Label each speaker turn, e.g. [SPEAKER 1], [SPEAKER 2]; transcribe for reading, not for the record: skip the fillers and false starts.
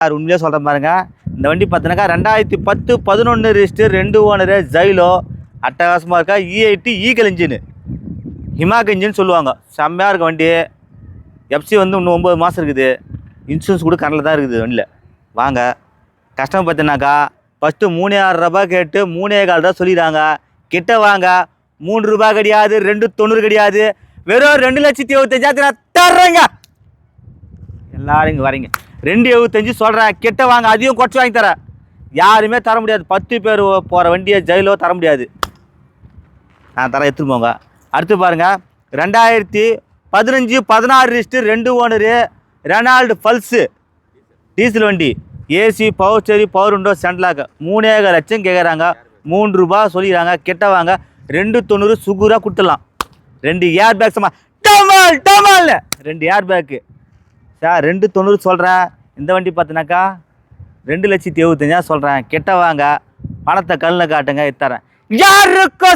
[SPEAKER 1] Sir உண்மையிலே சொல்கிறேன் பாருங்க, இந்த வண்டி பார்த்தினாக்கா 2010 11 ரெஜிஸ்டர் 2 ஓனரு ஜைலோ அட்டகாசமாக இருக்கா. E80 ஈகல் இன்ஜின், ஹிமாக் இன்ஜின் சொல்லுவாங்க. செம்மையாக இருக்க வண்டி. எஃப்சி வந்து இன்னும் 9 மாதம் இருக்குது. இன்சூரன்ஸ் கூட கரண்டில் தான் இருக்குது வண்டியில். வாங்க கஸ்டமர் பார்த்தீங்கன்னாக்கா ஃபஸ்ட்டு 3000 ரூபாய் கேட்டு 3.25 ரூபா சொல்லிடுறாங்க. கிட்ட வாங்க, 3 ரூபா கிடையாது, 290 கிடையாது, வெறும் 2,75,000 தர்றேங்க. எல்லாரும் இங்கே வரீங்க 2,75 சொல்கிறேன். கிட்ட வாங்க, அதையும் குறைச்சி வாங்கி தரேன். யாருமே தர முடியாது. 10 பேர் போகிற வண்டியை ஜெயிலோ தர முடியாது. நான் தரேன், எடுத்துன்னு போங்க. அடுத்து பாருங்கள், 2015 16 register 2 owner Renault Pulse diesel வண்டி. AC, power steering, power window, central lock. 3.5 லட்சம் கேட்குறாங்க. 3 ரூபா சொல்லிக்கிறாங்க. கிட்ட வாங்க, 290 சுகுராக கொடுத்துடலாம். 2 ஏர் பேக் சமா டமால் டமால் 2 ஏர் பேக்கு சார். 290 சொல்கிறேன். இந்த வண்டி பார்த்தினாக்கா 2,75,000 சொல்கிறேன். கிட்ட வாங்க, பணத்தை கல்லில் காட்டுங்க, தரேன். யாருக்கோ